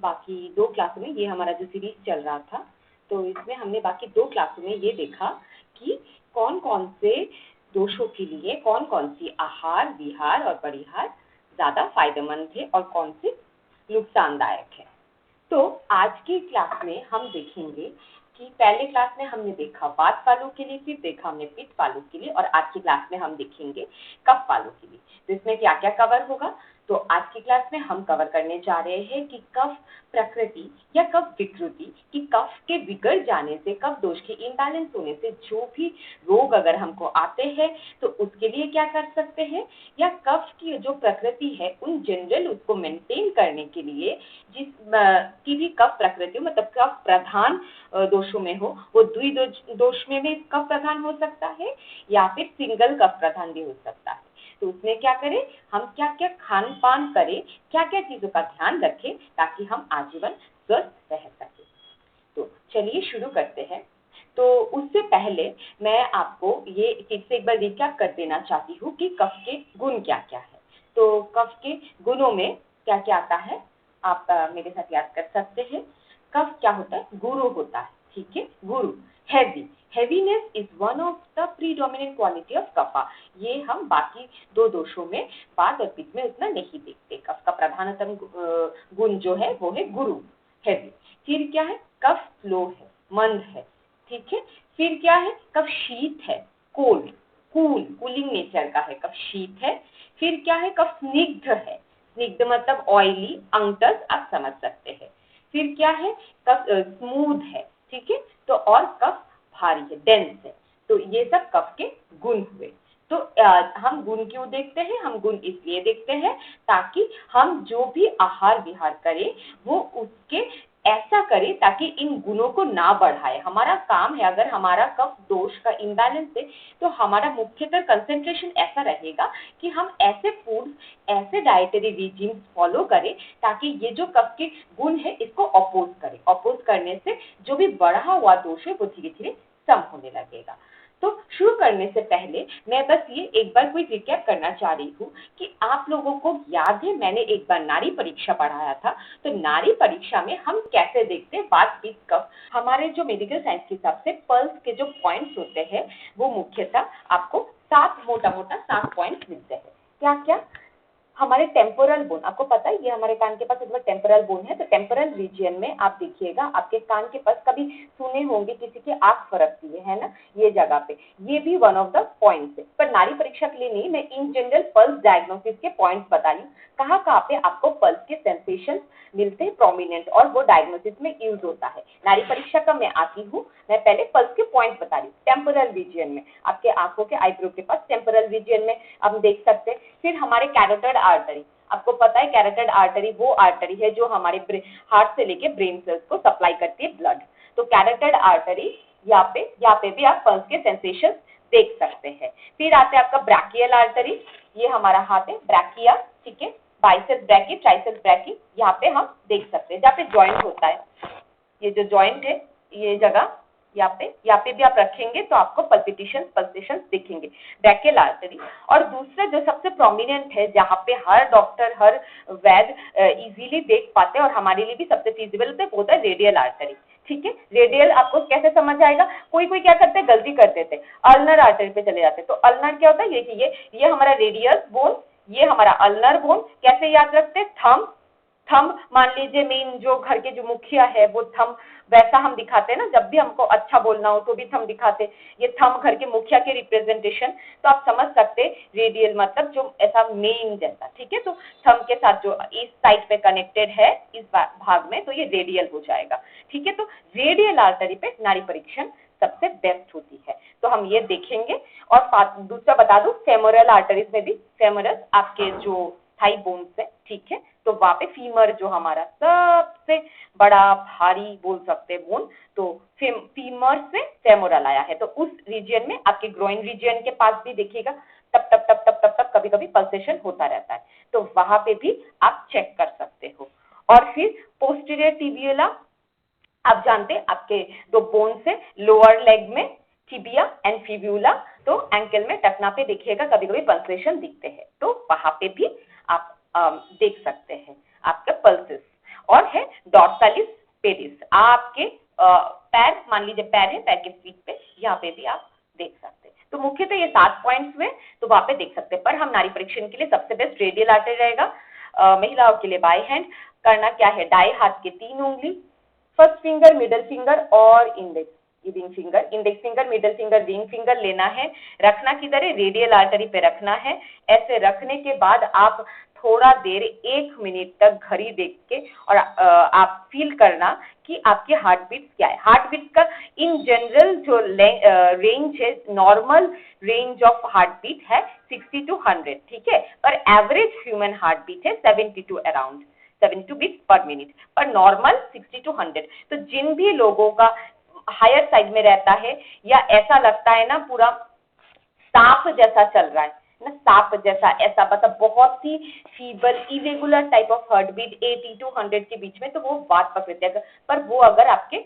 बाकी 2 क्लासों में, ये हमारा जो सीरीज चल रहा था, तो इसमें हमने बाकी 2 क्लासों में ये देखा कि कौन-कौन से दोषों के लिए कौन-कौन सी आहार, विहार और परिहार ज़्यादा फायदेमंद है और कौन से नुकसानदायक है। तो आज की क्लास में हम देखेंगे कि पहले क्लास में हमने देखा वात वालों के लिए, फिर देखा हमने पित्त वालों के लिए, और आज की क्लास में हम देखेंगे कफ वालों के लिए। तो इसमें क्या क्या कवर होगा, तो आज की क्लास में हम कवर करने जा रहे हैं कि कफ प्रकृति या कफ विकृति, कि कफ के बिगड़ जाने से, कफ दोष के इम्बैलेंस होने से जो भी रोग अगर हमको आते हैं तो उसके लिए क्या कर सकते हैं, या कफ की जो प्रकृति है उन जनरल उसको मेंटेन करने के लिए जिस की भी कफ प्रकृति मतलब कफ प्रधान दोषों में हो, वो दोष में भी कफ प्रधान हो सकता है या फिर सिंगल कफ प्रधान भी हो सकता है। तो उसमें क्या करें, हम क्या क्या खान पान करें, क्या क्या चीजों का ध्यान रखें ताकि हम आजीवन स्वस्थ रह सके। तो चलिए शुरू करते हैं। तो उससे पहले मैं आपको ये फिर से एक बार रिकैप कर देना चाहती हूँ कि कफ के गुण क्या क्या है। तो कफ के गुणों में क्या क्या आता है, आप मेरे साथ याद कर सकते हैं। कफ क्या होता है, गुरु होता है, ठीक है, गुरु। Heaviness is one of the predominant quality of kapha. ये हम बाकी 2 दोषों में वात और पित्त में उतना नहीं देखते। कफ का प्रधानतम गुण जो है वो है गुरु, हेवी। फिर क्या है, कफ स्लो है, मंद है, ठीक है। फिर क्या है, कफ शीत है, कोल्ड, कूलिंग नेचर का है, कफ शीत है। फिर क्या है, कफ स्निग्ध है, स्निग्ध मतलब ऑयली, अंगटस, आप समझ सकते हैं। फिर क्या है, कफ स्मूथ है, ठीक है। तो और कफ भारी है, डेंस है। तो ये सब कफ के गुण हुए। तो हम गुण क्यों देखते हैं, हम गुण इसलिए देखते हैं ताकि हम जो भी आहार विहार करें वो उसके ऐसा करें ताकि इन गुणों को ना बढ़ाए। हमारा काम है, अगर हमारा कफ दोष का इम्बैलेंस है तो हमारा मुख्यतः कंसंट्रेशन ऐसा रहेगा कि हम ऐसे फूड्स, ऐसे डाइटरी रिजीम्स फॉलो करें ताकि ये जो कफ के गुण है इसको अपोज करें। अपोज करने से जो भी बढ़ा हुआ दोष है वो धीरे धीरे कम होने लगेगा। तो शुरू करने से पहले मैं बस ये एक बार कोई रिकैप करना चाह रही हूँ कि आप लोगों को याद है मैंने एक बार नाड़ी परीक्षा पढ़ाया था। तो नाड़ी परीक्षा में हम कैसे देखते हैं वात पित्त कफ। हमारे जो मेडिकल साइंस के हिसाब से पल्स के जो पॉइंट्स होते हैं वो मुख्यतः आपको 7 मोटा 7 पॉइंट्स मिलते हैं। क्या क्या, हमारे टेम्पोरल बोन, आपको पता है ये हमारे कान के पास एक टेम्पोरल बोन है। तो टेम्पोरल रीजन में आप देखिएगा, आपके कान के पास कभी सुने होंगे किसी की आंख फरकती है ना, ये जगह पे, ये भी वन ऑफ द पॉइंट्स है। पर नाड़ी परीक्षा के लिए नहीं, मैं इन जनरल पल्स डायग्नोसिस के पॉइंट्स बता रही हूँ, कहाँ कहाँ पे आपको पल्स के सेंसेशन मिलते हैं प्रोमिनेंट, और वो डायग्नोसिस में यूज होता है। नाड़ी परीक्षा का मैं आती हूँ, मैं पहले पल्स के पॉइंट बता रही हूँ। टेम्पोरल रीजन में आपके आंखों के आईब्रो के पास टेम्पोरल रीजन में आप देख सकते हैं। फिर हमारे कैरोटिड आर्टरी, आपको पता है कैरोटिड आर्टरी वो आर्टरी है जो हमारे हार्ट से लेके ब्रेन सेल्स को सप्लाई करती है ब्लड। तो कैरोटिड आर्टरी यहाँ पे भी आप पल्स के सेंसेशन देख सकते हैं। फिर आते हैं आपका ब्रैकियल आर्टरी, ये हमारा हाथ है, ब्रैकिया, ठीक है, बाइसेप्स ब्रैकी, ट्राइसेप्स ब्रैकी, यहाँ पे हम देख सकते हैं जहाँ पे जॉइंट होता है। ये जो जॉइंट है, ये जगह यहाँ पे भी आप रखेंगे तो आपको पल्सेशंस दिखेंगे, ब्रैकियल आर्टरी। और दूसरा जो सबसे प्रोमिनेंट है जहाँ पे हर डॉक्टर, हर वैद्य इजीली देख पाते हैं और हमारे लिए भी सबसे फिजिबल होता है, वो होता है रेडियल आर्टरी, ठीक है। रेडियल आपको कैसे समझ आएगा, कोई क्या करते हैं, गलती कर देते हैं, अल्नर आर्टरी पे चले जाते हैं। तो अल्नर क्या होता है, ये हमारा रेडियल बोन, ये हमारा अल्नर बोन। कैसे याद रखते हैं, थंब मान लीजिए, मेन जो घर के जो मुखिया है वो थंब, वैसा हम दिखाते हैं ना, जब भी हमको अच्छा बोलना हो तो भी थंब दिखाते, ये थंब घर के मुखिया के रिप्रेजेंटेशन। तो आप समझ सकते हैं रेडियल मतलब जो ऐसा मेन जैसा, ठीक है। तो थंब के साथ जो इस साइड पे कनेक्टेड है इस भाग में, तो ये रेडियल हो जाएगा, ठीक है। तो रेडियल आर्टरी पे नाड़ी परीक्षण सबसे बेस्ट होती है, तो हम ये देखेंगे। और दूसरा बता दूं, फेमोरल आर्टरीज में भी, फेमोरस आपके जो थाई बोन्स है, ठीक है, तो वहां पे फीमर जो हमारा सबसे बड़ा भारी बोल सकते हैं बोन, तो फीमर से फेमोरल आया है। तो उस रीजन में आपके ग्रोइन रीजन के पास भी देखिएगा टप टप टप टप टप टप कभी कभी पल्सेशन होता रहता है, तो वहां पे भी आप चेक कर सकते हो। और फिर पोस्टीरियर टिबियुला, आप जानते हैं आपके दो बोन से लोअर लेग में टिबिया एंड फिब्यूला, तो एंकल में टखना पे देखिएगा कभी कभी पल्सेशन दिखते हैं, तो वहां पे भी आप देख सकते हैं आपके पल्सेस। और है डॉर्सालिस पेडिस, आपके पैर, मान लीजिए पैर है, पैर के फीट पे, यहाँ पे भी आप देख सकते हैं। तो मुख्यतः ये 7 पॉइंट्स हुए, तो वहां पे देख सकते हैं। पर हम नाड़ी परीक्षण के लिए सबसे बेस्ट रेडियल आर्टरी रहेगा। महिलाओं के लिए बाई हैंड करना क्या है, दाएं हाथ के 3 उंगली, फर्स्ट फिंगर, मिडिल फिंगर और index ring finger, index finger, middle finger, ring finger लेना है। रखना किधर है, रेडियल आर्टरी पे रखना है। ऐसे रखने के बाद आप थोड़ा देर 1 मिनट तक घड़ी देख के और आप फील करना कि आपके हार्ट बीट क्या है। हार्ट बीट का इन जनरल जो रेंज है, normal range of heart beat है 60 to 100, ठीक है, पर एवरेज ह्यूमन हार्ट बीट है 70 to around 72 beats per minute, पर नॉर्मल 60 to 100। तो जिन भी लोगों का हायर साइड में रहता है या ऐसा लगता है ना पूरा सांप जैसा चल रहा है ना, सांप जैसा, ऐसा मतलब बहुत ही feeble irregular type of heart beat 80 to 100 के बीच में, तो वो बात पकड़ते हैं। पर वो अगर आपके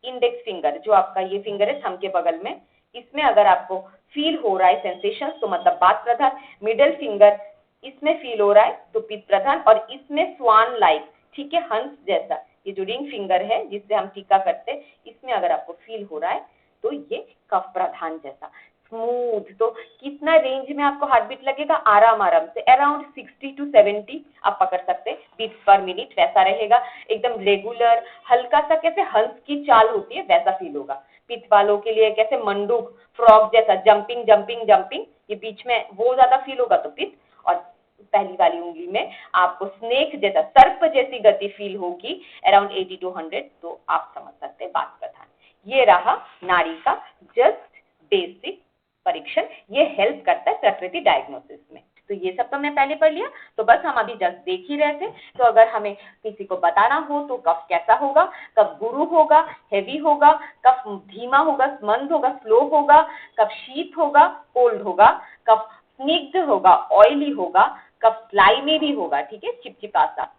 इंडेक्स फिंगर, जो आपका ये फिंगर है थंब के बगल में, इसमें अगर आपको फील हो रहा है सेंसेशन, तो मतलब बात प्रधान। मिडिल फिंगर इसमें फील हो रहा है तो पित्त प्रधान, और इसमें स्वान लाइक, ठीक है, हंस जैसा, ये जो रिंग फिंगर है जिससे हम टीका करते हैं, इसमें अगर आपको फील हो रहा है तो ये कफ प्रधान जैसा स्मूथ। तो कितना रेंज में आपको हार्ट बीट लगेगा, आराम आराम से अराउंड 60 to 70 आप पकड़ सकते हैं बीट्स पर मिनट, वैसा रहेगा। एकदम रेगुलर, हल्का सा कैसे हंस की चाल होती है वैसा फील होगा। पित्त वालों के लिए कैसे मंडूक, फ्रॉग जैसा जंपिंग जंपिंग जंपिंग, ये बीच में वो ज्यादा फील होगा तो पित्त, और पहली वाली उंगली में आपको स्नेक जैसा, सर्प जैसी गति फील होगी अराउंड 80 to 100, तो आप समझ सकते हैं बात प्रधान। ये रहा नाड़ी का जस्ट बेसिक परीक्षण, ये हेल्प करता है प्रकृति डायग्नोसिस में। तो ये सब तो मैं पहले पढ़ लिया, तो बस हम अभी जस्ट देख ही रहे थे। तो अगर हमें किसी को बताना हो तो कफ कैसा होगा, कब गुरु होगा, हेवी होगा, कब धीमा होगा, मंद होगा, स्लो होगा, कब शीत होगा, कोल्ड होगा, कब स्निग्ध होगा, ऑयली होगा, कब स्लाइमी भी होगा, ठीक है, चिपचिपा सा,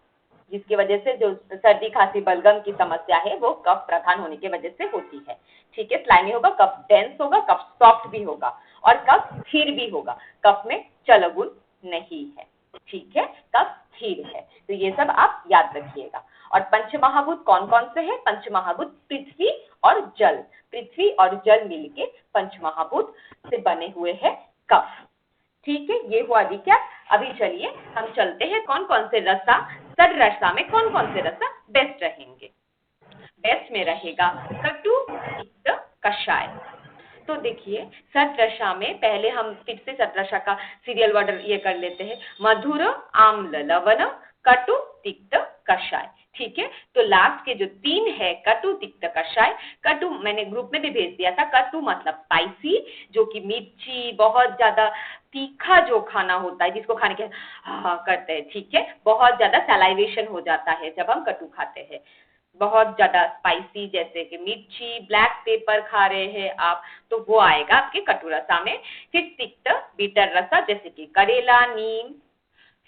जिसकी वजह से जो सर्दी खांसी बलगम की समस्या है वो कफ प्रधान होने की वजह से होती है, ठीक है। स्लाइमी होगा, कफ डेंस होगा, कफ सॉफ्ट भी होगा, और कफ स्थिर भी होगा, कफ में चलगुल नहीं है, ठीक है, कफ स्थिर है। तो ये सब आप याद रखिएगा। और पंचमहाभूत कौन कौन से हैं, पंचमहाभूत पृथ्वी और जल, पृथ्वी और जल मिलके पंचमहाभूत से बने हुए हैं कफ, ठीक है। ये हुआ रिकैप। अभी चलिए हम चलते हैं कौन कौन से रसा, षड्रसा में कौन कौन से रसा बेस्ट रहेंगे। बेस्ट में रहेगा कटु पित्त कषाय। तो देखिए षड्रसा में पहले हम फिर से षड्रसा का सीरियल वर्डर ये कर लेते हैं, मधुर आम्ल लवण कटु तिक्त कषाय, ठीक है। तो लास्ट के जो 3 है कटु तिक्त कषाय, कटु मैंने ग्रुप में भी भेज दिया था, कटु मतलब स्पाइसी, जो कि मिर्ची बहुत ज्यादा तीखा जो खाना होता है, जिसको खाने के करते हैं, ठीक है, बहुत ज्यादा सलाइवेशन हो जाता है जब हम कटु खाते हैं, बहुत ज्यादा स्पाइसी, जैसे कि मिर्ची, ब्लैक पेपर खा रहे हैं आप, तो वो आएगा आपके कटु रसा में। फिर तिक्त बीटर रसा, जैसे कि करेला, नीम।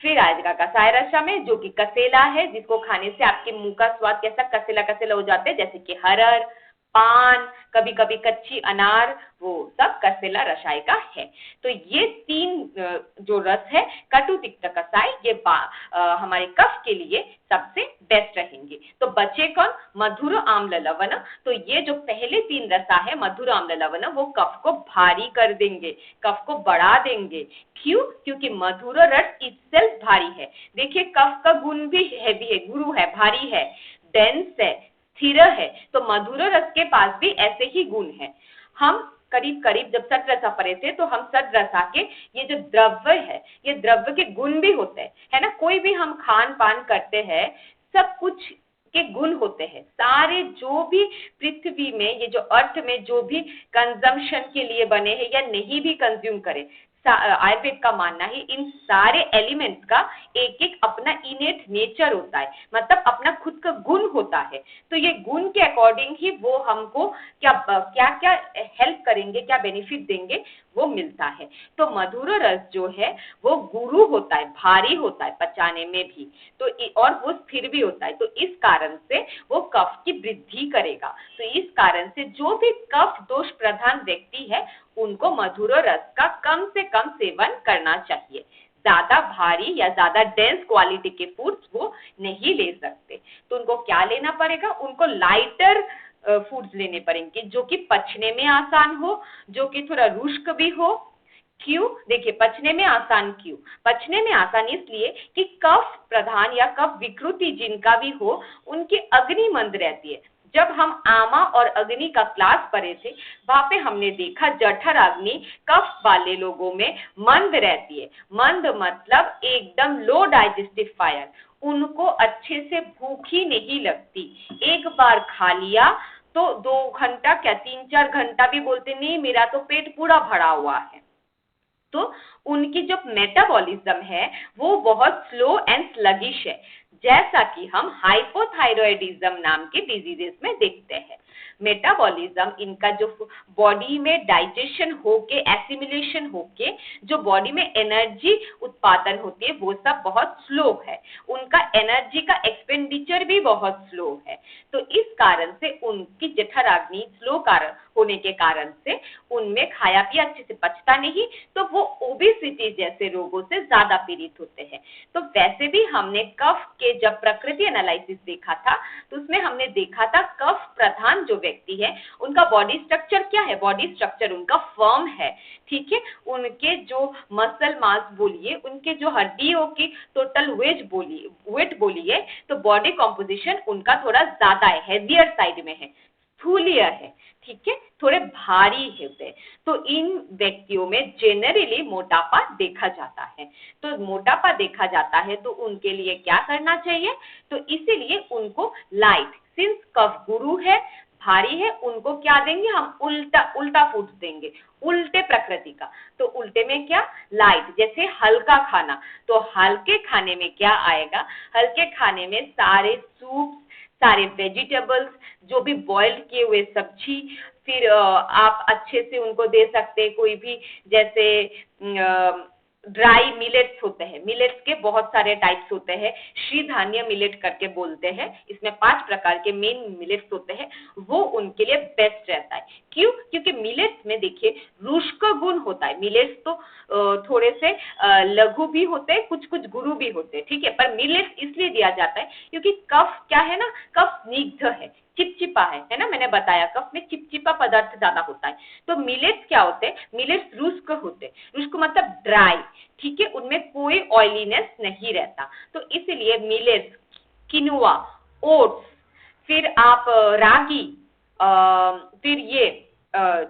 फिर आएगा कसाय रसा में, जो कि कसेला है, जिसको खाने से आपके मुंह का स्वाद कैसा कसेला कसेला हो जाता है, जैसे कि हरड़, पान, कभी कभी कच्ची अनार, वो सब कसेला रसाय का है। तो ये 3 जो रस है कटु तिक्त कसाय, ये हमारे कफ के लिए सबसे बेस्ट रहेंगे। तो बचे कौन, मधुर आम्ल लवण। तो ये जो पहले 3 रसा है मधुर आम्ल लवण, वो कफ को भारी कर देंगे, कफ को बढ़ा देंगे। क्यों, क्योंकि मधुर रस इटसेल्फ भारी है। देखिए कफ का गुण भी हैवी है, गुरु है, भारी है, डेंस है, स्थिर है, तो मधुर रस के पास भी ऐसे ही गुण है। हम करीब करीब जब षड्रसा पढ़े थे तो हम षड्रसा के ये जो द्रव्य है, ये द्रव्य के गुण भी होते हैं, है ना। कोई भी हम खान पान करते हैं, सब कुछ के गुण होते हैं। सारे जो भी पृथ्वी में, ये जो अर्थ में जो भी कंजम्पशन के लिए बने हैं या नहीं भी कंज्यूम करे, आयुर्वेद का मानना है इन सारे एलिमेंट्स का एक एक अपना इनेट नेचर होता है, मतलब अपना खुद का गुण होता है। तो ये गुण के अकॉर्डिंग ही वो हमको क्या क्या हेल्प करेंगे, क्या बेनिफिट देंगे, वो मिलता है। तो मधुर रस जो है वो गुरु होता है, भारी होता है पचाने में भी, तो और वो स्थिर भी होता है। तो इस कारण से वो कफ की वृद्धि करेगा। तो इस कारण से जो भी कफ दोष प्रधान व्यक्ति है उनको मधुर रस का कम से कम सेवन करना चाहिए, ज्यादा भारी या ज्यादा डेंस क्वालिटी के फूड्स वो नहीं ले सकते। तो उनको क्या लेना पड़ेगा, उनको लाइटर फूड्स लेने पड़ेंगे जो कि पचने में आसान हो, जो कि थोड़ा रुष्क भी हो। क्यों? देखिए, पचने में आसान क्यों? पचने में आसान इसलिए कि कफ प्रधान या कफ विकृति जिनका भी हो, उनकी अग्नि मंद रहती है। जब हम आमा और अग्नि का क्लास पढ़े थे, वहां पे हमने देखा जठर अग्नि कफ वाले लोगों में मंद रहती है। मंद मतलब एकदम लो डाइजेस्टिव फायर, उनको अच्छे से भूख ही नहीं लगती। एक बार खा लिया तो 2 घंटा क्या 3-4 घंटा भी बोलते नहीं, मेरा तो पेट पूरा भरा हुआ है। तो उनकी जो मेटाबॉलिज्म है वो बहुत स्लो एंड स्लगिश है, जैसा कि हम हाइपोथायरॉयडिज्म नाम के डिजीजेस में देखते हैं। मेटाबॉलिज्म इनका जो बॉडी में डाइजेशन होके, एसिमिलेशन होके जो बॉडी में एनर्जी उत्पादन होती है वो सब बहुत स्लो है। उनका एनर्जी का एक्सपेंडिचर भी बहुत स्लो है। तो इस कारण से उनकी जठराग्नि स्लो कारण होने के कारण से उनमें खाया पिया अच्छे से पचता नहीं, तो वो ओबेसिटी जैसे रोगों से ज्यादा पीड़ित होते हैं। तो वैसे भी हमने कफ के जब प्रकृति एनालिसिस देखा था तो उसमें हमने देखा था कफ प्रधान जो व्यक्ति है उनका बॉडी स्ट्रक्चर क्या है, बॉडी स्ट्रक्चर उनका फर्म है, ठीक है। उनके जो मसल मास बोलिए, उनके जो हड्डियों की टोटल वेट बोलिए, तो बॉडी कॉम्पोजिशन उनका थोड़ा ज्यादा है, हेवियर साइड में है, स्थूलीय है, ठीक है, थोड़े भारी होते हैं। तो इन व्यक्तियों में जेनरली मोटापा देखा जाता है। तो मोटापा देखा जाता है तो उनके लिए क्या करना चाहिए, तो इसीलिए उनको लाइट, सिंस कफ गुरु है, भारी है, उनको क्या देंगे हम, उल्टा फूड देंगे, उल्टे प्रकृति का। तो उल्टे में क्या, लाइट, जैसे हल्का खाना। तो हल्के खाने में क्या आएगा, हल्के खाने में सारे सूप, सारे वेजिटेबल्स, जो भी बॉइल्ड किए हुए सब्जी, फिर आप अच्छे से उनको दे सकते हैं कोई भी, जैसे ड्राई मिलेट्स होते हैं, मिलेट्स के बहुत सारे टाइप्स होते हैं, श्री धान्य मिलेट करके बोलते हैं, इसमें 5 प्रकार के मेन मिलेट्स होते हैं, वो उनके लिए बेस्ट रहता है। क्यों? क्योंकि मिलेट्स में देखिए रुष्क गुण होता है। मिलेट्स तो थोड़े से लघु भी होते हैं, कुछ कुछ गुरु भी होते हैं, ठीक है, पर मिलेट्स इसलिए दिया जाता है क्योंकि कफ क्या है ना, कफ स्निग्ध है, चिपचिपा है ना, मैंने बताया कफ में चिपचिपा पदार्थ ज्यादा होता है। तो मिलेट्स क्या होते हैं, मिलेट्स रुष्क होते हैं, रुष्क मतलब ड्राई, ठीक है, उनमें कोई ऑयलीनेस नहीं रहता। तो इसलिए मिलेट्स, किनुआ, ओट्स, फिर आप रागी, फिर ये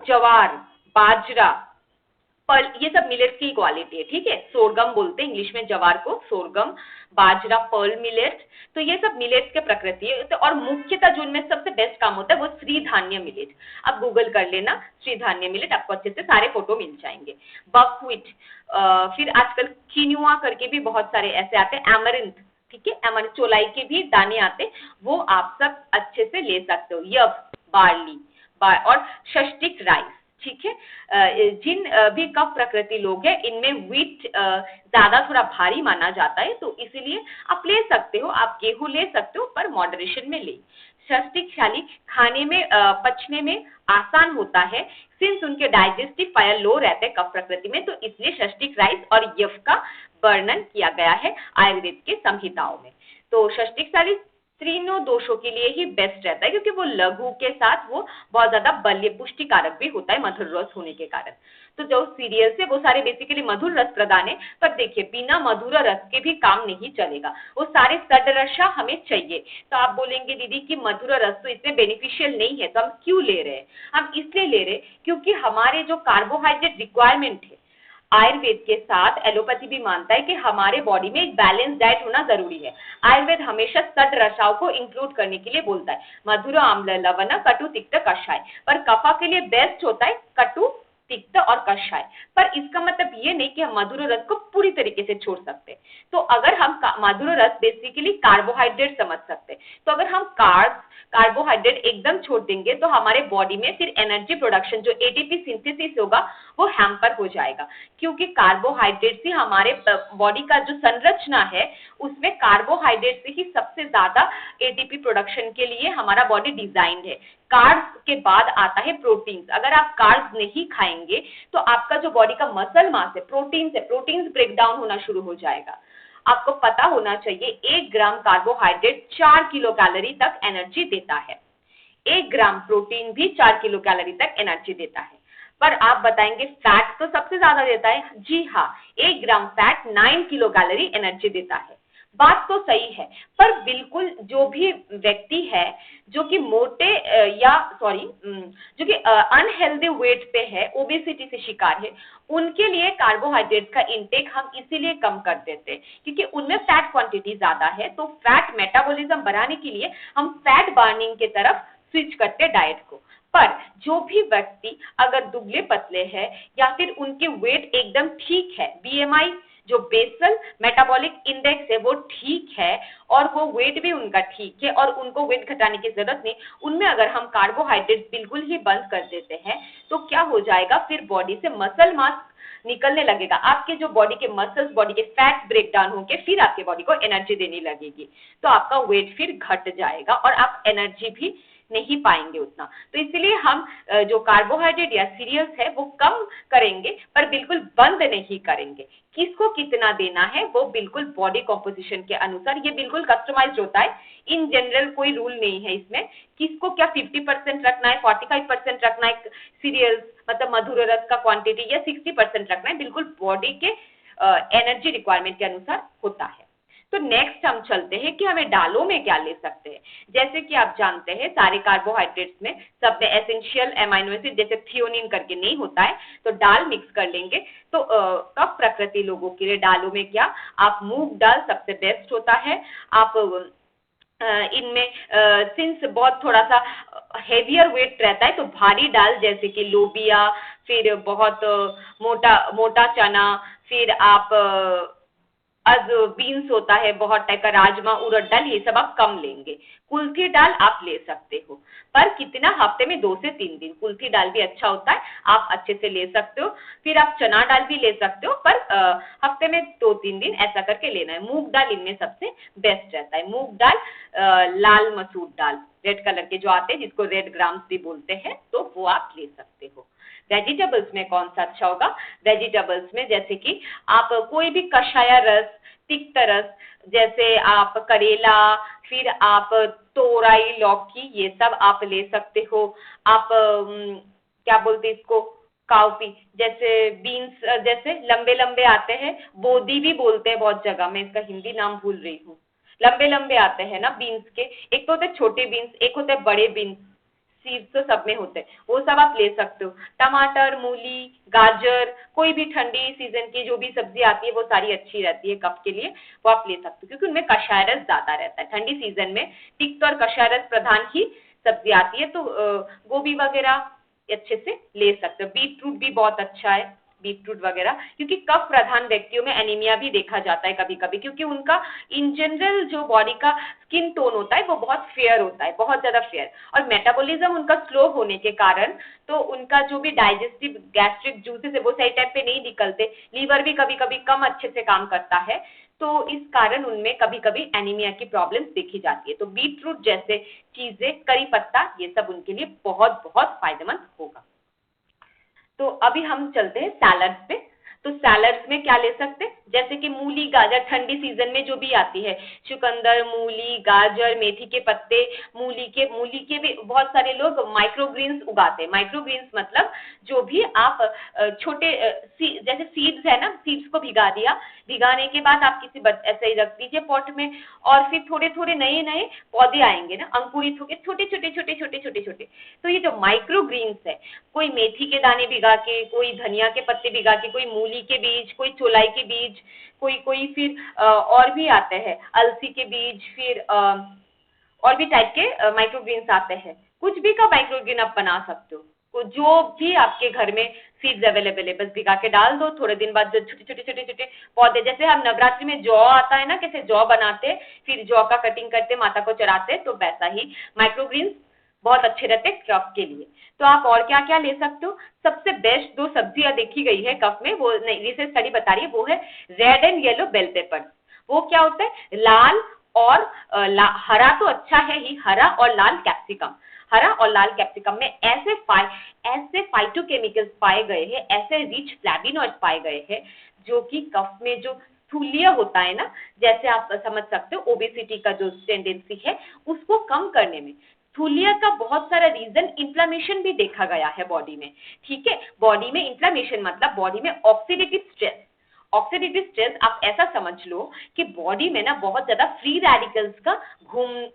जवार, बाजरा, पल, ये सब मिलेट्स की क्वालिटी है, ठीक है। सोरगम बोलते हैं इंग्लिश में जवार को, सोरगम, बाजरा, पर्ल मिलेट्स, तो ये सब मिलेट्स के प्रकृति है। तो और मुख्यतः जो इनमें सबसे बेस्ट काम होता है वो श्री धान्य मिलेट। आप गूगल कर लेना श्री धान्य मिलेट, आपको अच्छे से सारे फोटो मिल जाएंगे। बकव्हीट, फिर आजकल किनुआ करके भी बहुत सारे ऐसे आते हैं, एमरिंथ, ठीक है, एमरिंथ चोलाई के भी दाने आते, वो आप सब अच्छे से ले सकते हो। यव, बार्ली और षष्टिक राइस, ठीक है। जिन भी कफ प्रकृति लोग हैं इनमें व्हीट ज्यादा थोड़ा भारी माना जाता है, तो इसीलिए आप ले सकते हो, आप गेहूं ले सकते हो, पर मॉडरेशन में ले। षष्टिकशाली खाने में पचने में आसान होता है, सिंस उनके डाइजेस्टिव फायर लो रहते हैं कफ प्रकृति में, तो इसलिए षष्टिक राइस और यव का वर्णन किया गया है आयुर्वेद के संहिताओं में। तो षष्टिकशाली तीनों दोषों के लिए ही बेस्ट रहता है, क्योंकि वो लघु के साथ वो बहुत ज्यादा बल्य पुष्टिकारक भी होता है मधुर रस होने के कारण। तो जो सीरियल से वो सारे बेसिकली मधुर रस प्रदान है, पर देखिए बिना मधुर रस के भी काम नहीं चलेगा, वो सारे सडरसा हमें चाहिए। तो आप बोलेंगे दीदी कि मधुर रस तो इतने बेनिफिशियल नहीं है, तो हम क्यों ले रहे हैं? हम इसलिए ले रहे क्योंकि हमारे जो कार्बोहाइड्रेट रिक्वायरमेंट है, आयुर्वेद के साथ एलोपैथी भी मानता है कि हमारे बॉडी में एक बैलेंस डाइट होना जरूरी है। आयुर्वेद हमेशा सड रसाओं को इंक्लूड करने के लिए बोलता है, मधुर, आम्ल, लवण, कटु, तिक्त, कषाय, पर कफा के लिए बेस्ट होता है कटु, तिक्त और कषाय। पर इसका मतलब ये नहीं कि हम मधुर रस को पूरी तरीके से छोड़ सकते। तो अगर हम मधुर रस बेसिकली कार्बोहाइड्रेट समझ सकते, तो अगर हम कार्बोहाइड्रेट एकदम छोड़ देंगे तो हमारे बॉडी में फिर एनर्जी प्रोडक्शन, जो एटीपी सिंथेसिस होगा, वो हैम्पर हो जाएगा, क्योंकि कार्बोहाइड्रेट से हमारे बॉडी का जो संरचना है उसमें कार्बोहाइड्रेट से ही सबसे ज्यादा एटीपी प्रोडक्शन के लिए हमारा बॉडी डिजाइंड है। कार्ब्स के बाद आता है प्रोटीन्स। अगर आप कार्ब्स नहीं खाएंगे तो आपका जो बॉडी का मसल मास है, प्रोटीन्स ब्रेक डाउन होना शुरू हो जाएगा। आपको पता होना चाहिए 1 ग्राम कार्बोहाइड्रेट 4 किलो कैलोरी तक एनर्जी देता है। 1 ग्राम प्रोटीन भी 4 किलो कैलोरी तक एनर्जी देता है। पर आप बताएंगे फैट तो सबसे ज्यादा देता है। जी हाँ, 1 ग्राम फैट 9 किलो कैलोरी एनर्जी देता है। बात तो सही है, पर बिल्कुल जो भी व्यक्ति है जो कि जो कि अनहेल्दी वेट पे है, ओबेसिटी से शिकार है, उनके लिए कार्बोहाइड्रेट का इंटेक हम इसीलिए कम कर देते हैं क्योंकि उनमें फैट क्वांटिटी ज्यादा है। तो फैट मेटाबॉलिज्म बढ़ाने के लिए हम फैट बर्निंग की तरफ स्विच करते हैं डाइट को। पर जो भी व्यक्ति अगर दुबले पतले है या फिर उनके वेट एकदम ठीक है, बीएमआई जो बेसल मेटाबॉलिक इंडेक्स है वो ठीक है और वो वेट भी उनका ठीक है और उनको वेट घटाने की जरूरत नहीं, उनमें अगर हम कार्बोहाइड्रेट बिल्कुल ही बंद कर देते हैं तो क्या हो जाएगा, फिर बॉडी से मसल मास निकलने लगेगा। आपके जो बॉडी के मसल्स, बॉडी के फैट ब्रेक डाउन होकर फिर आपके बॉडी को एनर्जी देने लगेगी, तो आपका वेट फिर घट जाएगा और आप एनर्जी भी नहीं पाएंगे उतना। तो इसलिए हम जो कार्बोहाइड्रेट या सीरियल्स है वो कम करेंगे पर बिल्कुल बंद नहीं करेंगे। किसको कितना देना है वो बिल्कुल बॉडी कॉम्पोजिशन के अनुसार, ये बिल्कुल कस्टमाइज्ड होता है। इन जनरल कोई रूल नहीं है इसमें, किसको क्या 50% रखना है, 45% रखना है सीरियल्स मतलब मधुर रस का क्वांटिटी या 60% रखना है, बिल्कुल बॉडी के एनर्जी रिक्वायरमेंट के अनुसार होता है। तो नेक्स्ट हम चलते हैं कि हमें दालों में क्या ले सकते हैं। जैसे कि आप जानते हैं सारे कार्बोहाइड्रेट्स में सब में एसेंशियल अमीनो एसिड जैसे थियोनिन करके नहीं होता है, तो दाल मिक्स कर लेंगे। तो कफ प्रकृति लोगों के लिए दालों में क्या, आप मूंग दाल सबसे बेस्ट होता है। आप इनमें सिंस बहुत थोड़ा सा हेवियर वेट रहता है तो भारी दाल जैसे कि लोबिया, फिर बहुत मोटा चना, फिर आप बीन्स होता है, बहुत टाइप का राजमा, उड़द दाल, ये सब आप कम लेंगे। कुल्थी दाल आप ले सकते हो पर कितना, हफ्ते में 2 से 3 दिन। कुल्थी दाल भी अच्छा होता है, आप अच्छे से ले सकते हो। फिर आप चना दाल भी ले सकते हो पर हफ्ते में 2-3 दिन ऐसा करके लेना है। मूंग दाल इनमें सबसे बेस्ट रहता है। मूंग दाल, लाल मसूर दाल रेड कलर के जो आते हैं जिसको रेड ग्राम्स भी बोलते हैं, तो वो आप ले सकते हो। वेजिटेबल्स में कौन सा अच्छा होगा, वेजिटेबल्स में जैसे कि आप कोई भी कषाया रस, तिक्त रस, जैसे आप करेला, फिर आप तोरई, लौकी, ये सब आप ले सकते हो। आप क्या बोलते हैं इसको, काउपी, जैसे बीन्स जैसे लंबे लंबे आते हैं, बोदी भी बोलते हैं बहुत जगह, मैं इसका हिंदी नाम भूल रही हूँ। लंबे लंबे आते हैं ना बीन्स के, एक तो होते हैं छोटे बीन्स, एक होते हैं बड़े बीन्स, सीड्स तो सब में होते हैं, वो सब आप ले सकते हो। टमाटर, मूली, गाजर, कोई भी ठंडी सीजन की जो भी सब्जी आती है वो सारी अच्छी रहती है कफ के लिए, वो आप ले सकते हो क्योंकि उनमें कषाय रस ज्यादा रहता है। ठंडी सीजन में तिक्त और कषाय रस प्रधान ही सब्जी आती है, तो गोभी वगैरह अच्छे से ले सकते हो। बीटरूट भी बहुत अच्छा है, बीटरूट वगैरह, क्योंकि कफ प्रधान व्यक्तियों में एनीमिया भी देखा जाता है कभी कभी, क्योंकि उनका इन जनरल जो बॉडी का स्किन टोन होता है वो बहुत फेयर होता है, बहुत ज्यादा फेयर, और मेटाबॉलिज्म उनका स्लो होने के कारण तो उनका जो भी डाइजेस्टिव गैस्ट्रिक जूसेस है वो सही टाइम पे नहीं निकलते, लीवर भी कभी कभी कम अच्छे से काम करता है, तो इस कारण उनमें कभी कभी एनीमिया की प्रॉब्लम्स देखी जाती है। तो बीटरूट जैसे चीजें, करी पत्ता, ये सब उनके लिए बहुत बहुत फायदेमंद होगा। तो अभी हम चलते हैं सैलड्स पे। तो सैलड्स में क्या ले सकते हैं, जैसे कि मूली, गाजर, ठंडी सीजन में जो भी आती है, चुकंदर, मूली, गाजर, मेथी के पत्ते, मूली के भी बहुत सारे लोग माइक्रोग्रीन्स उगाते हैं। माइक्रोग्रीन्स मतलब जो भी आप छोटे जैसे सीड्स है ना, सीड्स को भिगा दिया, भिगाने के बाद आप किसी ऐसे ही रख दीजिए पॉट में, और फिर थोड़े थोड़े नए नए पौधे आएंगे ना, अंकुरित होके छोटे छोटे छोटे छोटे छोटे छोटे। तो ये जो माइक्रोग्रीन्स है, कोई मेथी के दाने भिगा के, कोई धनिया के पत्ते भिगा के, कोई मूली के बीज, कोई चौलाई के बीज, कोई फिर और भी आते हैं अलसी के बीज, फिर और भी टाइप के माइक्रोग्रीन्स आते हैं। कुछ भी का माइक्रोग्रीन आप बना सकते हो, जो भी आपके घर में सीड्स अवेलेबल है बस भिगा के डाल दो। थोड़े दिन बाद जो छोटे छोटे छोटे छोटे पौधे, जैसे हम नवरात्रि में जौ आता है ना, कैसे जौ बनाते, फिर जौ का कटिंग करते, माता को चढ़ाते, तो वैसा ही माइक्रोग्रीन्स बहुत अच्छे रहते हैं कफ के लिए। तो आप और क्या क्या ले सकते हो, सबसे बेस्ट 2 सब्जियां देखी गई है कफ में, वो रिसर्च स्टडी बता रही है, वो है red and yellow bell pepper. वो क्या होता है, लाल और हरा तो अच्छा है ही, हरा और लाल कैप्सिकम। हरा और लाल कैप्सिकम में ऐसे फाइटोकेमिकल्स पाए गए हैं, ऐसे रिच फ्लैविनॉइड्स पाए गए हैं जो कि कफ में जो स्थूल्य होता है ना, जैसे आप समझ सकते हो ओबेसिटी का जो टेंडेंसी है उसको कम करने में। स्थूल्य का बहुत सारा रीजन इन्फ्लेमेशन भी देखा गया है बॉडी में, ठीक है। बॉडी में इन्फ्लेमेशन मतलब बॉडी में ऑक्सीडेटिव स्ट्रेस। ऑक्सीडेटिव स्ट्रेस आप ऐसा समझ लो कि बॉडी में ना बहुत ज्यादा फ्री रेडिकल्स का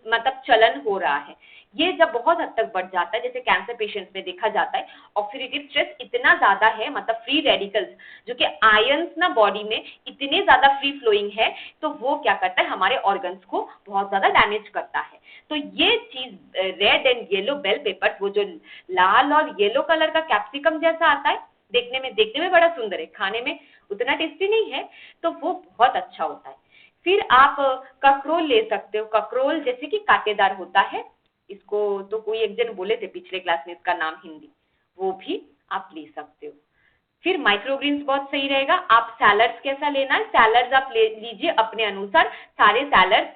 मतलब चलन हो रहा है। ये जब बहुत हद तक बढ़ जाता है, जैसे कैंसर पेशेंट्स में देखा जाता है, ऑक्सीडेटिव स्ट्रेस इतना ज्यादा है, मतलब फ्री रेडिकल्स जो कि आयंस ना बॉडी में इतने ज्यादा फ्री फ्लोइंग है, तो वो क्या करता है हमारे ऑर्गन्स को बहुत ज्यादा डैमेज करता है। तो ये चीज red and yellow bell peppers, वो जो लाल और येलो कलर का कैप्सिकम जैसा आता है, देखने में बड़ा सुंदर है, खाने में उतना टेस्टी नहीं है, तो वो बहुत अच्छा होता है। फिर आप ककरोल ले सकते हो। ककरोल जैसे कि कांटेदार होता है, इसको तो कोई एक जन बोले थे पिछले क्लास में इसका नाम हिंदी, वो भी आप ले सकते हो। फिर माइक्रोग्रीन्स बहुत सही रहेगा। आप सैलड्स कैसा लेना है, सैलड्स आप ले लीजिए अपने अनुसार। सारे सैलड्स,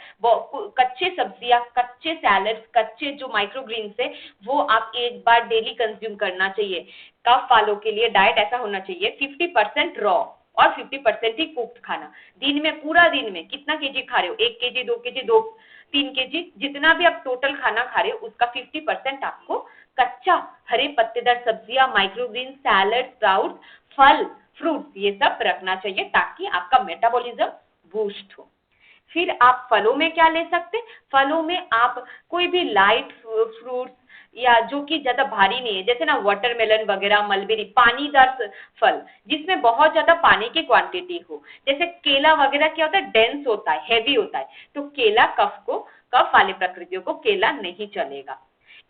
कच्चे सब्जियां, कच्चे सैलड्स, कच्चे जो माइक्रोग्रीन्स है वो आप एक बार डेली कंज्यूम करना चाहिए। कफ वालों के लिए डाइट ऐसा होना चाहिए 50% रॉ और 50% ही कुक्ड खाना। दिन में, पूरा दिन में कितना केजी खा रहे हो, 1 केजी, 2 केजी, 3 केजी, जितना भी आप टोटल खाना खा रहे हो उसका 50% आपको कच्चा हरे पत्तेदार सब्जियां, माइक्रोग्रीन, सैलड, स्प्राउट, फल, फ्रूट्स, ये सब रखना चाहिए ताकि आपका मेटाबॉलिज्म बूस्ट हो। फिर आप फलों में क्या ले सकते, फलों में आप कोई भी लाइट फ्रूट्स या जो कि ज्यादा भारी नहीं है, जैसे ना वाटरमेलन वगैरह, मलबेरी, पानीदार फल जिसमें बहुत ज्यादा पानी की क्वांटिटी हो। जैसे केला वगैरह क्या होता है, डेंस होता है, हैवी होता है, तो केला कफ वाले प्रकृतियों को केला नहीं चलेगा।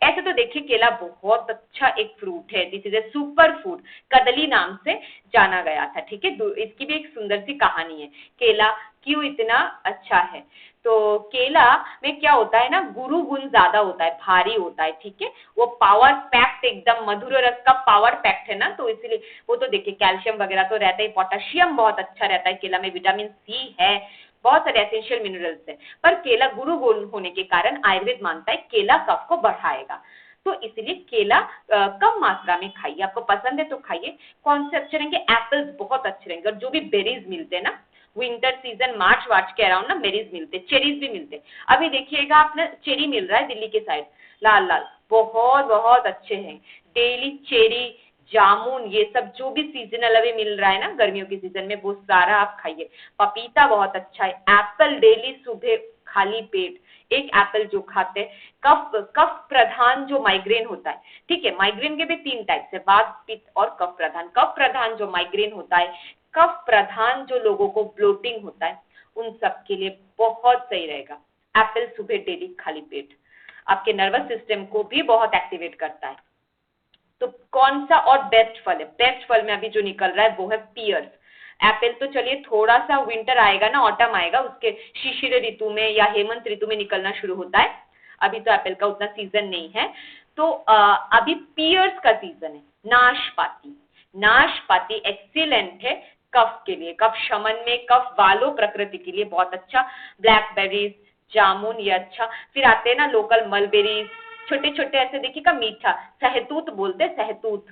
ऐसे तो देखिए केला बहुत अच्छा एक फ्रूट है, this is a super food, कदली नाम से जाना गया था, ठीक है। इसकी भी एक सुंदर सी कहानी है, केला क्यों इतना अच्छा है। तो केला में क्या होता है ना, गुरु गुण ज्यादा होता है, भारी होता है, ठीक है। वो पावर पैक्ट, एकदम मधुर रस का पावर पैक्ट है ना, तो इसीलिए वो तो देखिए कैल्शियम वगैरह तो रहता है, पोटेशियम बहुत अच्छा रहता है केला में, विटामिन सी है, बहुत सारे एसेंशियल मिनरल्स है। पर केला गुरु गुण होने के कारण आयुर्वेद मानता है केला कफ को बढ़ाएगा, तो इसलिए केला कम मात्रा में खाइए। आपको पसंद है तो खाइए। कौन से अच्छे रहेंगे, एप्पल्स बहुत अच्छे रहेंगे, और जो भी बेरीज मिलते हैं ना विंटर सीजन, मार्च वार्च के अराउंड ना बेरीज मिलते, चेरीज भी मिलते। अभी देखिएगा आपने चेरी मिल रहा है दिल्ली के साइड, लाल लाल, बहुत बहुत अच्छे हैं। डेली चेरी, जामुन, ये सब जो भी सीजनल अभी मिल रहा है ना गर्मियों के सीजन में, वो सारा आप खाइए। पपीता बहुत अच्छा है। एप्पल डेली सुबह खाली पेट एक एप्पल जो खाते हैं, कफ प्रधान जो माइग्रेन होता है, ठीक है, माइग्रेन के भी 3 टाइप्स है, वात, पित्त और कफ प्रधान। कफ प्रधान जो माइग्रेन होता है, कफ प्रधान जो लोगों को ब्लोटिंग होता है, उन सब के लिए बहुत सही रहेगा एप्पल सुबह डेली खाली पेट। आपके नर्वस सिस्टम को भी बहुत एक्टिवेट करता है। तो कौन सा और बेस्ट फल है, बेस्ट फल में अभी जो निकल रहा है वो है पियर्स। एप्पल तो चलिए थोड़ा सा विंटर आएगा ना, ऑटम आएगा, उसके शिशिर ऋतु में या हेमंत ऋतु में निकलना शुरू होता है। अभी तो एप्पल का उतना सीजन नहीं है, तो अभी पियर्स का सीजन है। नाशपाती, नाशपाती एक्सीलेंट है कफ के लिए, कफ शमन में, कफ वालों प्रकृति के लिए बहुत अच्छा। ब्लैकबेरीज, जामुन, ये अच्छा। फिर आते हैं ना लोकल मलबेरीज, छोटे छोटे ऐसे देखिएगा, मीठा सहतूत बोलते हैं, सहतूत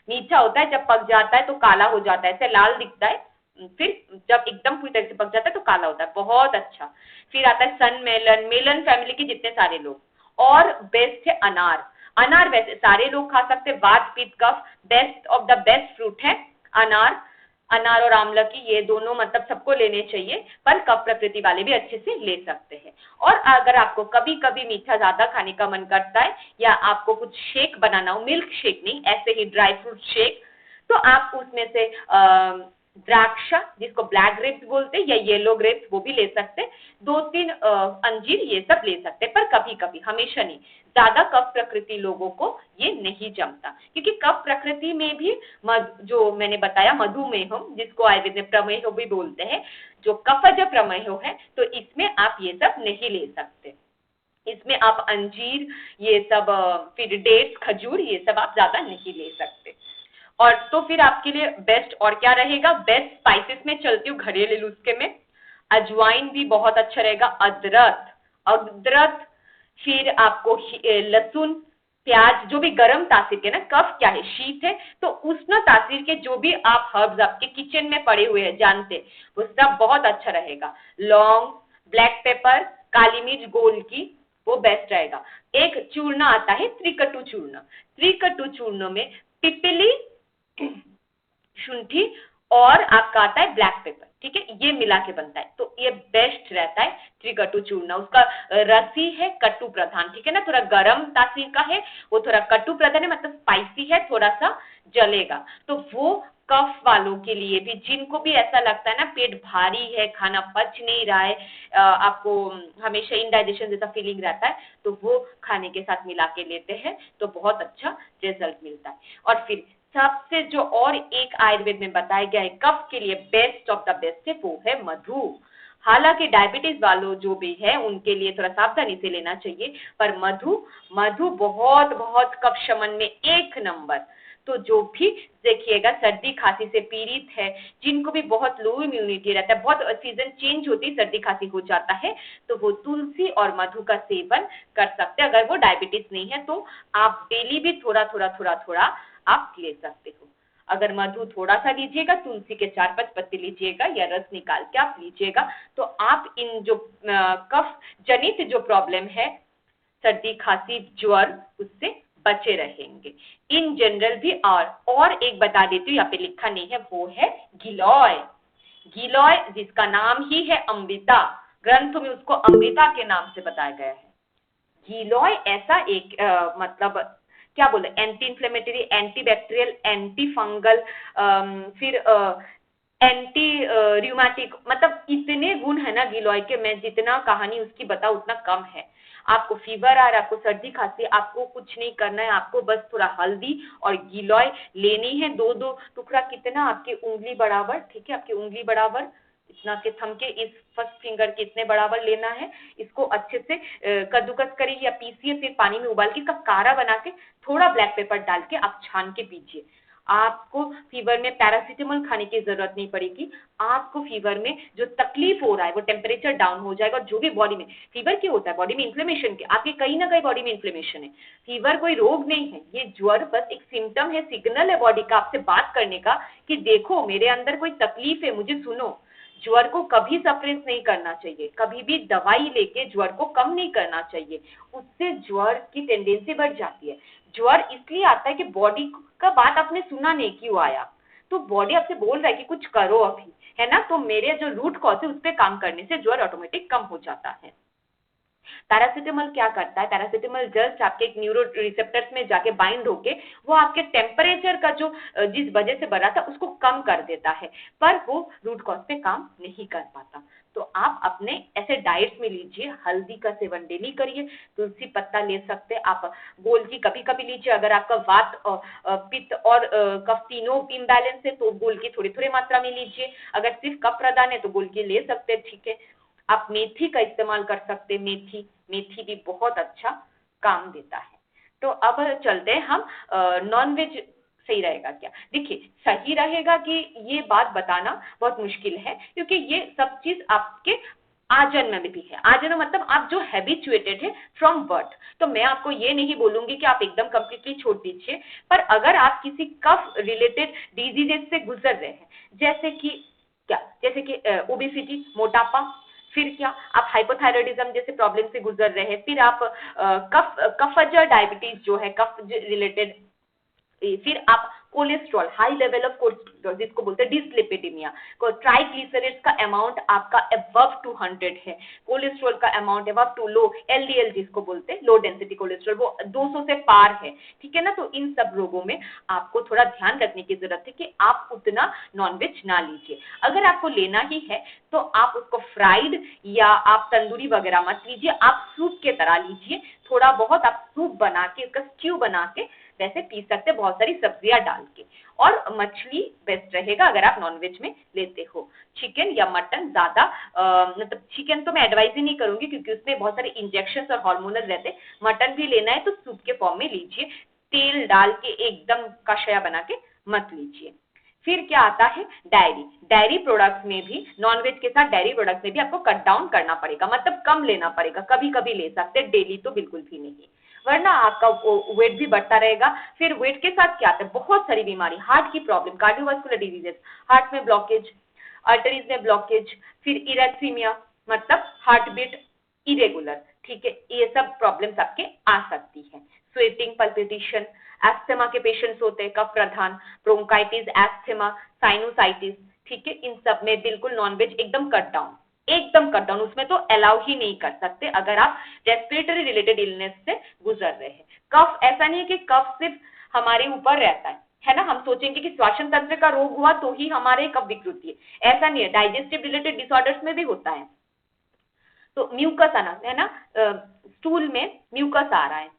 मीठा होता है, जब पक जाता है तो काला हो जाता है, ऐसे लाल दिखता है, फिर जब एकदम पूरी तरह से पक जाता है तो काला होता है, बहुत अच्छा। फिर आता है सन मेलन, मेलन फैमिली के जितने सारे लोग। और बेस्ट है अनार। अनार वैसे सारे लोग खा सकते हैं, vata, pitta, kapha, best of the best fruit है अनार। अनार और आंवला की ये दोनों मतलब सबको लेने चाहिए, पर कफ प्रकृति वाले भी अच्छे से ले सकते हैं। और अगर आपको कभी कभी मीठा ज्यादा खाने का मन करता है, या आपको कुछ शेक बनाना हो, मिल्क शेक नहीं, ऐसे ही ड्राई फ्रूट शेक, तो आप उसमें से द्राक्षा, जिसको ब्लैक ग्रेप्स बोलते हैं, या येलो ग्रेप्स, वो भी ले सकते हैं। 2-3 अंजीर, ये सब ले सकते हैं, पर कभी कभी, हमेशा नहीं। ज्यादा कफ प्रकृति लोगों को ये नहीं जमता, क्योंकि कफ प्रकृति में भी जो मैंने बताया मधुमेह, जिसको आयुर्वेद में प्रमेह भी बोलते हैं, जो कफज प्रमेह है, तो इसमें आप ये सब नहीं ले सकते। इसमें आप अंजीर, ये सब, फिर डेट्स, खजूर, ये सब आप ज्यादा नहीं ले सकते। और तो फिर आपके लिए बेस्ट और क्या रहेगा, बेस्ट स्पाइसेस में चलती हूँ घरेलू नुस्खे में, अजवाइन भी बहुत अच्छा रहेगा, अदरक, फिर आपको लहसुन, प्याज, जो भी गर्म तासीर के ना, कफ क्या है, शीत है, तो उष्ण तासीर के जो भी आप हर्ब्स आपके किचन में पड़े हुए हैं जानते, वो सब बहुत अच्छा रहेगा। लौंग, ब्लैक पेपर, काली मिर्च गोल की, वो बेस्ट रहेगा। एक चूर्ण आता है त्रिकटु चूर्ण, त्रिकटु चूर्ण में पिपली, शुंठी और आपका आता है ब्लैक पेपर, ठीक है, ये मिला के बनता है, तो ये बेस्ट रहता है त्रिकटु चूर्ण। उसका रस ही है कटु प्रधान, ठीक है ना, थोड़ा गरम तासीर का है, वो थोड़ा कटु प्रधान है, मतलब स्पाइसी है, थोड़ा सा जलेगा, तो वो कफ वालों के लिए भी, जिनको भी ऐसा लगता है ना पेट भारी है, खाना पच नहीं रहा है, आपको हमेशा इनडाइजेशन जैसा फीलिंग रहता है, तो वो खाने के साथ मिला के लेते हैं तो बहुत अच्छा रिजल्ट मिलता है। और फिर सबसे जो और एक आयुर्वेद में बताया गया है कफ के लिए बेस्ट ऑफ द बेस्ट है, वो है मधु। हालांकि डायबिटीज वालों जो भी है उनके लिए थोड़ा सावधानी से लेना चाहिए, पर मधु, मधु बहुत बहुत कफ शमन में एक नंबर। तो जो भी देखिएगा सर्दी खांसी से पीड़ित है, जिनको भी बहुत लो इम्यूनिटी रहता है, बहुत सीजन चेंज होती है सर्दी खांसी हो जाता है, तो वो तुलसी और मधु का सेवन कर सकते हैं। अगर वो डायबिटीज नहीं है तो आप डेली भी थोड़ा थोड़ा थोड़ा थोड़ा आप ले सकते हो। अगर मधु थोड़ा सा लीजिएगा, तुलसी के 4-5 पत्ते लीजिएगा या रस निकाल के आप लीजिएगा, तो आप इन जो कफ जनित जो प्रॉब्लम है, सर्दी खांसी ज्वर, उससे बचे रहेंगे इन जनरल भी। और एक बता देती हूँ, यहाँ पे लिखा नहीं है, वो है गिलोय। गिलोय जिसका नाम ही है अमृता, ग्रंथ में उसको अमृता के नाम से बताया गया है। गिलोय ऐसा एक मतलब क्या बोले, anti inflammatory, anti bacterial, anti fungal, फिर एंटी र्यूमेटिक, मतलब इतने गुण है ना गिलोय के, मैं जितना कहानी उसकी बताऊं उतना कम है। आपको फीवर आ रहा है, आपको सर्दी खांसी, आपको कुछ नहीं करना है, आपको बस थोड़ा हल्दी और गिलोय लेनी है, 2-2 टुकड़ा, कितना आपकी उंगली बराबर, ठीक है, आपकी उंगली बराबर, इतना के थम के इस फर्स्ट फिंगर के इतने बराबर लेना है। इसको अच्छे से कद्दूकस करिए या पीसिए, फिर पानी में उबाल के इसका काढ़ा बना के थोड़ा ब्लैक पेपर डाल के आप छान के पीजिए। आपको फीवर में पैरासीटामोल खाने की जरूरत नहीं पड़ेगी। आपको फीवर में जो तकलीफ हो रहा है वो टेम्परेचर डाउन हो जाएगा। और जो भी बॉडी में फीवर क्यों होता है, बॉडी में इन्फ्लेमेशन के, आपके कहीं ना कहीं बॉडी में इन्फ्लेमेशन है। फीवर कोई रोग नहीं है, ये ज्वर बस एक सिम्टम है, सिग्नल है बॉडी का आपसे बात करने का कि देखो मेरे अंदर कोई तकलीफ है, मुझे सुनो। ज्वर को कभी सप्रेस नहीं करना चाहिए, कभी भी दवाई लेके ज्वर को कम नहीं करना चाहिए, उससे ज्वर की टेंडेंसी बढ़ जाती है। ज्वर इसलिए आता है कि बॉडी का बात आपने सुना नहीं, क्यों आया, तो बॉडी आपसे बोल रहा है कि कुछ करो अभी, है ना, तो मेरे जो रूट कॉज है उस पर काम करने से ज्वर ऑटोमेटिक कम हो जाता है। पैरासिटामोल क्या करता है, पैरासिटामोल जस्ट आपके एक न्यूरो रिसेप्टर्स में जाके बाइंड होके वो आपके टेम्परेचर का जो जिस वजह से बढ़ा था उसको कम कर देता है, पर वो रूट कॉज पे काम नहीं कर पाता। तो आप अपने ऐसे डाइट्स में लीजिए, हल्दी का सेवन डेली करिए, तुलसी पत्ता ले सकते आप, गोलकी कभी कभी लीजिए। अगर आपका वात पित्त और कफ तीनों इम्बैलेंस है तो गोलकी थोड़ी थोड़ी मात्रा में लीजिए। अगर सिर्फ कफ प्रदान है तो गोलकी ले सकते हैं, ठीक है। आप मेथी का इस्तेमाल कर सकते हैं, मेथी, मेथी भी बहुत अच्छा काम देता है। तो अब चलते हैं हम नॉनवेज सही रहेगा क्या। देखिए सही रहेगा कि ये बात बताना बहुत मुश्किल है, क्योंकि ये सब चीज आपके आजन्म में भी है। आजन्म मतलब आप जो हैबिचुएटेड है फ्रॉम बर्थ, तो मैं आपको ये नहीं बोलूंगी कि आप एकदम कंप्लीटली छोड़ दीजिए, पर अगर आप किसी कफ रिलेटेड डिजीजेस से गुजर रहे हैं, जैसे कि क्या, जैसे कि ओबेसिटी, मोटापा, फिर क्या आप हाइपोथायरॉयडिज्म जैसे प्रॉब्लम से गुजर रहे हैं, फिर आप कफजर डायबिटीज जो है कफ रिलेटेड, फिर आप cholesterol, high level of cholesterol जिसको बोलते हैं डिसलिपिडेमिया, ट्राइग्लिसराइड्स का अमाउंट आपका अबव 200 है, कोलेस्ट्रॉल का amount above to low, LDL जिसको बोलते हैं लो डेंसिटी कोलेस्ट्रॉल, वो 200 से पार है, ठीक है ना। तो इन सब रोगों में आपको थोड़ा ध्यान रखने की जरूरत है कि आप उतना नॉनवेज ना लीजिए। अगर आपको लेना ही है तो आप उसको फ्राइड या आप तंदूरी वगैरह मत लीजिए, आप सूप के तरह लीजिए, थोड़ा बहुत आप सूप बना के, उसका स्ट्यू बना के वैसे पी सकते, बहुत सारी सब्जियां डाल के। और मछली बेस्ट रहेगा अगर आप नॉनवेज में लेते हो। चिकन या मटन ज्यादा मतलब चिकन तो मैं एडवाइज ही नहीं करूंगी क्योंकि उसमें बहुत सारे इंजेक्शन और हार्मोनल रहते। मटन भी लेना है तो सूप के फॉर्म में लीजिए, तेल डाल के एकदम कषाया बना के मत लीजिए। फिर क्या आता है डायरी, डायरी प्रोडक्ट्स में भी, नॉनवेज के साथ डायरी प्रोडक्ट्स में भी आपको कट डाउन करना पड़ेगा, मतलब कम लेना पड़ेगा, कभी कभी ले सकते, डेली तो बिल्कुल भी नहीं। वरना आपका वेट भी बढ़ता रहेगा। फिर वेट के साथ क्या आता है, बहुत सारी बीमारी, हार्ट की प्रॉब्लम, कार्डियोवास्कुलर डिजीजेस, हार्ट में ब्लॉकेज, आर्टरीज में ब्लॉकेज, फिर इरेथीमिया मतलब हार्ट बीट इरेगुलर, ठीक है, ये सब प्रॉब्लम्स आपके आ सकती है। स्वेटिंग, पल्पिटेशन, एस्थमा के पेशेंट्स होते हैं, कफ प्रधान, ब्रोंकाइटिस, एस्थमा, साइनोसाइटिस, ठीक है, इन सब में बिल्कुल नॉनवेज एकदम कट डाउन, एकदम कट डाउन, उसमें तो अलाउ ही नहीं कर सकते अगर आप रेस्पिरेटरी रिलेटेड इलनेस से गुजर रहे हैं। कफ ऐसा नहीं है कि कफ सिर्फ हमारे ऊपर रहता है ना, हम सोचेंगे कि श्वसन तंत्र का रोग हुआ तो ही हमारे कफ विकृति है, ऐसा नहीं है, डाइजेस्टिव रिलेटेड डिसऑर्डर्स में भी होता है। तो म्यूकस आना है ना, स्टूल में म्यूकस आ रहा है,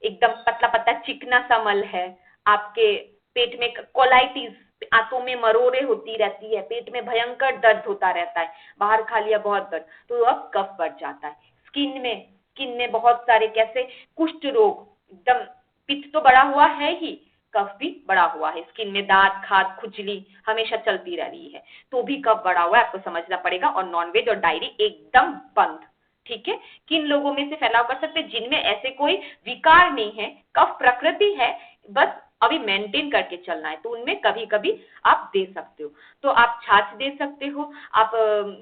एकदम पतला पतला चिकना सा मल है, आपके पेट में कोलाइटिस, आंतों में मरोड़े होती रहती है, पेट में भयंकर दर्द होता रहता है, बाहर खा लिया बहुत दर्द, तो अब कफ बढ़ जाता है। स्किन में बहुत सारे कैसे कुष्ठ रोग, एकदम पित्त तो बढ़ा हुआ है ही, कफ भी बढ़ा हुआ है, स्किन में दांत, खाज, खुजली हमेशा चलती रह रही है, तो भी कफ बढ़ा हुआ है, आपको समझना पड़ेगा। और नॉनवेज और डायरी एकदम बंद, ठीक है। किन लोगों में से फैलाव कर सकते हैं, जिनमें ऐसे कोई विकार नहीं है, कफ प्रकृति है, बस अभी मेंटेन करके चलना है, तो उनमें कभी कभी आप दे सकते हो। तो आप छाछ दे सकते हो, आप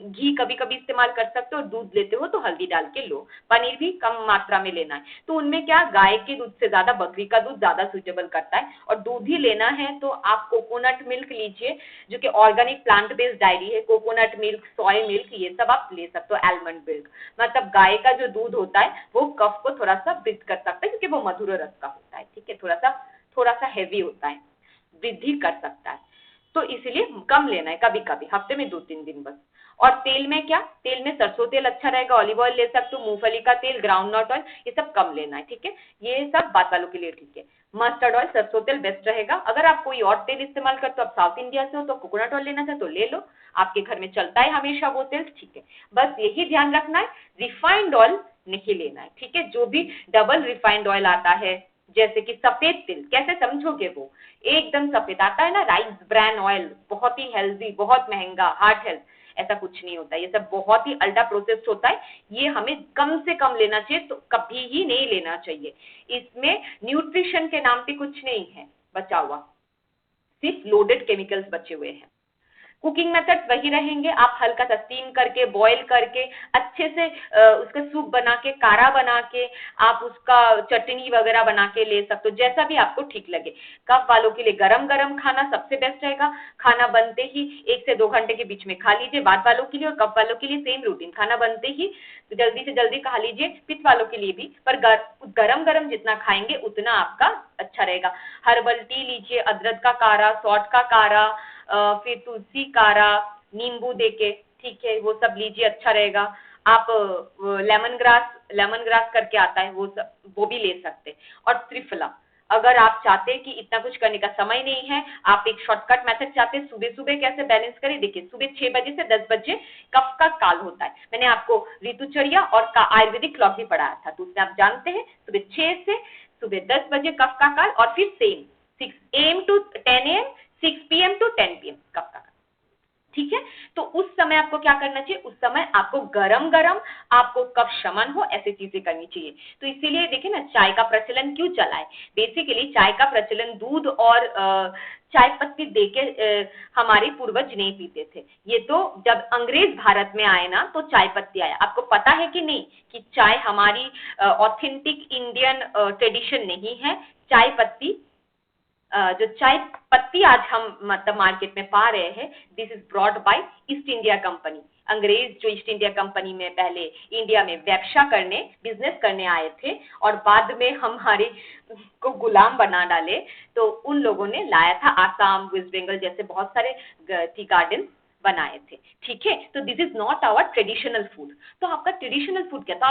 घी कभी कभी इस्तेमाल कर सकते हो, दूध लेते हो तो हल्दी डाल के लो, पनीर भी कम मात्रा में लेना है। तो उनमें क्या, गाय के दूध से ज्यादा बकरी का दूध ज्यादा सुटेबल करता है। और दूध ही लेना है तो आप कोकोनट मिल्क लीजिए, जो कि ऑर्गेनिक प्लांट बेस्ड डायरी है, कोकोनट मिल्क, सोय मिल्क, ये सब आप ले सकते हो। आलमंड मिल्क मतलब गाय का जो दूध होता है वो कफ को थोड़ा सा वृद्धि कर सकता है, क्योंकि वो मधुर रस का होता है, ठीक है, थोड़ा सा हैवी होता है, वृद्धि कर सकता है, तो इसलिए कम लेना है, कभी कभी हफ्ते में 2-3 दिन बस। और तेल में क्या, तेल में सरसों तेल अच्छा रहेगा, ऑलिव ऑयल ले सकते हो, मूंगफली का तेल, ग्राउंडनट ऑयल, ये सब कम लेना है, ठीक है, ये सब बात वालों के लिए ठीक है। मस्टर्ड ऑयल, सरसों तेल बेस्ट रहेगा। अगर आप कोई और तेल इस्तेमाल करते हो, आप साउथ इंडिया से हो तो कोकोनट ऑयल लेना चाहे तो ले लो, आपके घर में चलता है हमेशा वो तेल, ठीक है। बस यही ध्यान रखना है, रिफाइंड ऑयल नहीं लेना है, ठीक है। जो भी डबल रिफाइंड ऑयल आता है, जैसे कि सफेद तिल, कैसे समझोगे, वो एकदम सफेद आता है ना, राइस ब्रान ऑयल, बहुत ही हेल्दी, बहुत महंगा, हार्ट हेल्थ, ऐसा कुछ नहीं होता, ये सब बहुत ही अल्ट्रा प्रोसेस्ड होता है, ये हमें कम से कम लेना चाहिए, तो कभी ही नहीं लेना चाहिए। इसमें न्यूट्रिशन के नाम पे कुछ नहीं है बचा हुआ, सिर्फ लोडेड केमिकल्स बचे हुए हैं। कुकिंग मेथड्स वही रहेंगे, आप हल्का सा स्टीम करके, बॉईल करके, अच्छे से उसका सूप बना के, काढ़ा बना के, आप उसका चटनी वगैरह बना के ले सकते हो, जैसा भी आपको ठीक लगे। कफ वालों के लिए गरम गरम खाना सबसे बेस्ट रहेगा, खाना बनते ही 1 से 2 घंटे के बीच में खा लीजिए, बात वालों के लिए। और कफ वालों के लिए सेम रूटीन, खाना बनते ही जल्दी से जल्दी खा लीजिए, पित्त वालों के लिए भी, पर गरम गरम जितना खाएंगे उतना आपका अच्छा रहेगा। हर्बल टी लीजिए, अदरक का काढ़ा, सौंठ का काढ़ा, फिर तुलसी काढ़ा, नींबू देके, ठीक है, वो सब लीजिए, अच्छा रहेगा। आप लेमन ग्रास करके आता है, वो भी ले सकते। और त्रिफला, अगर आप चाहते हैं कि इतना कुछ करने का समय नहीं है, आप एक शॉर्टकट मेथड चाहते हैं, सुबह सुबह कैसे बैलेंस करें, देखिए सुबह 6 बजे से 10 बजे कफ का काल होता है, मैंने आपको ऋतुचर्या और आयुर्वेदिक क्लॉक भी पढ़ाया था, तो उसमें आप जानते हैं सुबह 6 से सुबह 10 बजे कफ का काल, और फिर same 6 AM to 10 AM, 6 PM to 10 PM कफ का काल, ठीक है। तो उस समय आपको क्या करना चाहिए, उस समय आपको गरम गरम, आपको कफ शमन हो, ऐसी चीजें करनी चाहिए। तो इसीलिए देखिए ना, चाय का प्रचलन क्यों चला है, बेसिकली चाय का प्रचलन दूध और चाय पत्ती देके हमारे पूर्वज नहीं पीते थे, ये तो जब अंग्रेज भारत में आए ना, तो चाय पत्ती आया। आपको पता है कि नहीं कि चाय हमारी ऑथेंटिक इंडियन ट्रेडिशन नहीं है, चाय पत्ती, जो चाय पत्ती आज हम मतलब मार्केट में पा रहे हैं, this is brought by east India company. अंग्रेज जो ईस्ट इंडिया कंपनी में पहले इंडिया में व्यवसाय करने, बिजनेस करने आए थे, और बाद में हमारे को गुलाम बना डाले, तो उन लोगों ने लाया था, आसाम, वेस्ट बंगाल जैसे बहुत सारे टी गार्डन बनाए थे, ठीक है। तो this is not our traditional food. तो आपका ट्रेडिशनल फूड क्या, तो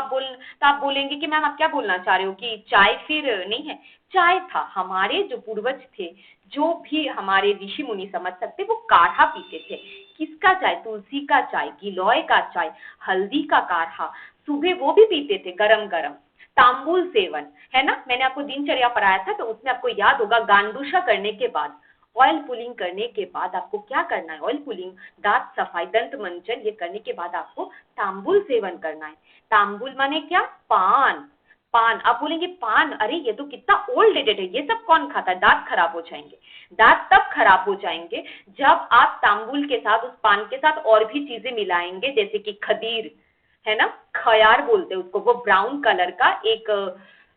आप बोलेंगे कि मैम आप क्या बोलना चाह रहे हो कि चाय फिर नहीं है। चाय था, हमारे जो पूर्वज थे, जो भी हमारे ऋषि मुनि समझ सकते, वो काढ़ा पीते थे। किसका चाय, तुलसी का चाय, गिलोय का चाय, हल्दी का काढ़ा, सुबह वो भी पीते थे गरम गरम। तांबुल सेवन है ना, मैंने आपको दिनचर्या पढ़ाया था, तो उसमें आपको याद होगा, गांडूशा करने के बाद, ऑयल पुलिंग करने के बाद आपको क्या करना है, ऑयल पुलिंग, दांत सफाई, दंत मंजन, ये करने के बाद आपको तांबुल सेवन करना है। तांबुल माने क्या, पान, पान, आप बोलेंगे पान, अरे ये तो कितना ओल्ड डेटेड है, ये सब कौन खाता है, दांत खराब हो जाएंगे। दांत तब खराब हो जाएंगे जब आप तांबुल के साथ, उस पान के साथ और भी चीजें मिलाएंगे, जैसे कि खदीर है ना, खयार बोलते हैं उसको, वो ब्राउन कलर का एक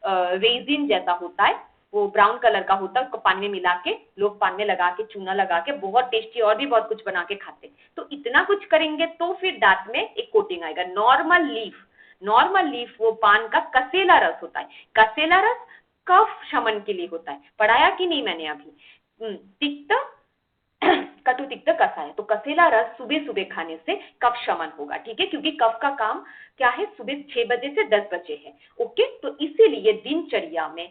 रेजिन जैसा होता है, वो ब्राउन कलर का होता है, उसको पान में मिला के लोग पान में लगा के, चूना लगा के बहुत टेस्टी और भी बहुत कुछ बना के खाते। तो इतना कुछ करेंगे तो फिर दांत में एक कोटिंग आएगा। नॉर्मल लीफ वो पान का कसेला रस होता है। कसेला रस कफ शमन के लिए होता है, पढ़ाया कि नहीं मैंने अभी। तिक्त कटु तिक्त कसाय, तो कसेला रस सुबह सुबह खाने से कफ शमन होगा, ठीक है, क्योंकि कफ का काम क्या है, सुबह 6 बजे से 10 बजे है। ओके, तो इसीलिए दिनचर्या में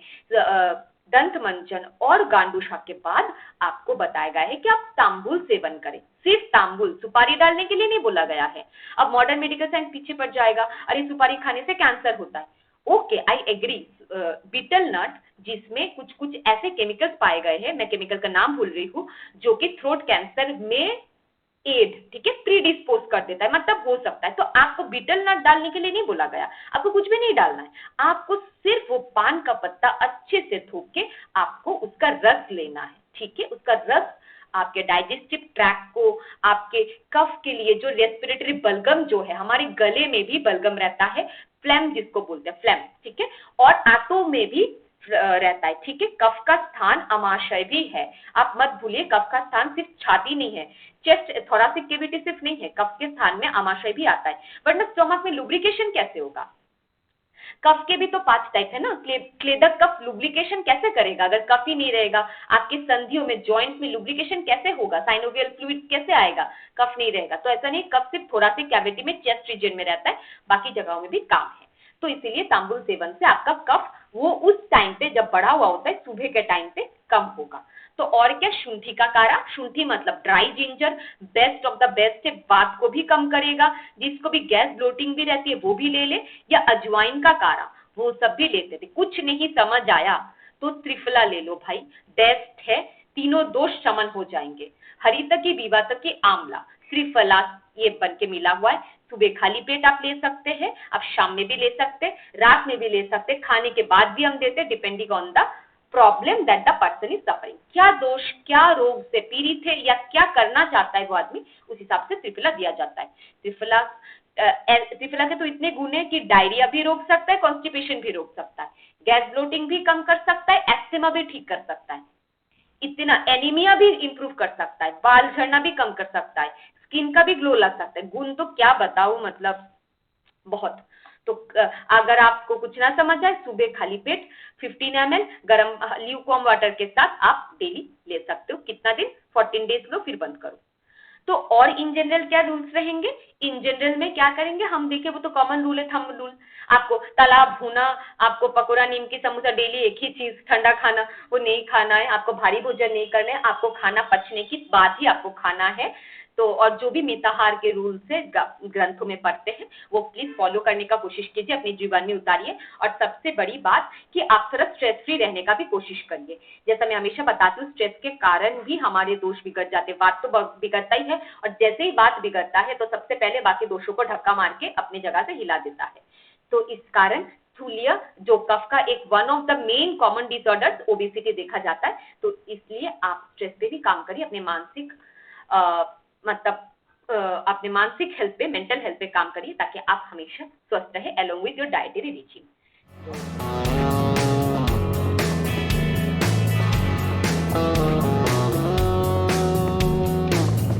दंत मंजन और गांडूशा के बाद आपको बताया गया है कि आप तांबुल सेवन करें। सिर्फ तांबुल, सुपारी डालने के लिए नहीं बोला गया है। अब मॉडर्न मेडिकल साइंस पीछे पड़ जाएगा, अरे सुपारी खाने से कैंसर होता है। Okay, I agree. Betel nut जिसमें कुछ कुछ ऐसे केमिकल्स पाए गए हैं, मैं केमिकल का नाम भूल रही हूँ, जो कि थ्रोट कैंसर में एड, ठीक है, प्रीडिस्पोज कर देता है, मतलब हो सकता है। तो आपको बीटल नट डालने के लिए नहीं बोला गया, आपको कुछ भी नहीं डालना है, आपको सिर्फ वो पान का पत्ता अच्छे से धो के आपको उसका रस लेना है, ठीक है। उसका रस आपके डाइजेस्टिव ट्रैक्ट को, आपके कफ के लिए, जो रेस्पिरेटरी बलगम जो है, हमारे गले में भी बलगम रहता है, फ्लेम जिसको बोलते हैं, फ्लेम, ठीक है, और आंतों में भी रहता है, ठीक है। कफ का स्थान अमाशय भी है, आप मत भूलिए, कफ का स्थान सिर्फ छाती नहीं है, चेस्ट, थोरासिक कैविटी सिर्फ नहीं है, कफ के स्थान में अमाशय भी आता है। वरना स्टोमक में लुब्रिकेशन कैसे होगा? कफ के भी तो 5 टाइप है ना, क्लेदक कफ लुब्रिकेशन कैसे करेगा अगर कफ ही नहीं रहेगा? आपके संधियों में, जॉइंट में लुब्रिकेशन कैसे होगा? साइनोवियल फ्लूइड कैसे आएगा? कफ नहीं रहेगा। तो ऐसा नहीं, कफ सिर्फ थोरासिक कैविटी में, चेस्ट रीजन में रहता है, बाकी जगहों में भी काम है। तो इसीलिए तांबुल सेवन से आपका कफ वो उस टाइम पे जब बढ़ा हुआ होता है, सुबह के टाइम पे कम होगा। तो और क्या, शुंठी का काढ़ा, शुंठी मतलब dry ginger, best of the best है, बात को भी कम करेगा, जिसको भी गैस ब्लोटिंग भी रहती है वो भी ले ले, या अजवाइन का काढ़ा, वो सब भी लेते थे। कुछ नहीं समझ आया तो त्रिफला ले लो भाई, बेस्ट है, तीनों दोष शमन हो जाएंगे। हरितकी, विवातकी, आंवला, त्रिफला ये बन के मिला हुआ है। सुबह खाली पेट आप ले सकते हैं, आप शाम में भी ले सकते हैं, रात में भी ले सकते हैं, खाने के बाद भी हम देते हैं, depending on the problem that the person is suffering. क्या दोष, क्या रोग से पीड़ित है, या क्या करना चाहता है वो आदमी, उस हिसाब से त्रिफला दिया जाता है। त्रिफला के तो इतने गुण है कि डायरिया भी रोक सकता है, कॉन्स्टिपेशन भी रोक सकता है, गैस ब्लोटिंग भी कम कर सकता है, एस्थमा भी ठीक कर सकता है, इतना एनीमिया भी इंप्रूव कर सकता है, बाल झड़ना भी कम कर सकता है, स्किन का भी ग्लो ला सकता है। गुण तो क्या बताऊं, मतलब बहुत। तो अगर आपको कुछ ना समझ आए, सुबह खाली पेट 15 ml गर्म ल्यूकवार्म वाटर के साथ आप डेली ले सकते हो। कितना दिन? 14 डेज लो, फिर बंद करो। तो और इन जनरल क्या रूल्स रहेंगे? इन जनरल में क्या करेंगे हम, देखें वो तो कॉमन रूल है, थंब रूल। आपको तला भुना, आपको पकोड़ा, नीमकी, समोसा, डेली एक ही चीज ठंडा खाना, वो नहीं खाना है। आपको भारी भोजन नहीं करना है, आपको खाना पचने की बाद ही आपको खाना है। तो और जो भी मिताहार के रूल से ग्रंथों में पढ़ते हैं वो प्लीज फॉलो करने का कोशिश कीजिए, अपने जीवन में उतारिए। और सबसे बड़ी बात कि आप थोड़ा स्ट्रेस फ्री रहने का भी कोशिश करिए। जैसा मैं हमेशा बताती हूँ, स्ट्रेस के कारण भी हमारे दोष बिगड़ जाते हैं। बात तो बिगड़ता ही है, और जैसे ही बात बिगड़ता है तो सबसे पहले बाकी दोषों को धक्का मार के अपनी जगह से हिला देता है। तो इस कारण स्थूल्य, जो कफ का एक one of the main common disorder, obesity देखा जाता है। तो इसलिए आप स्ट्रेस पे भी काम करिए, अपने मानसिक अपने मानसिक हेल्थ पे, मेंटल हेल्थ पे काम करिए, ताकि आप हमेशा स्वस्थ रहे, along with your dietary regime.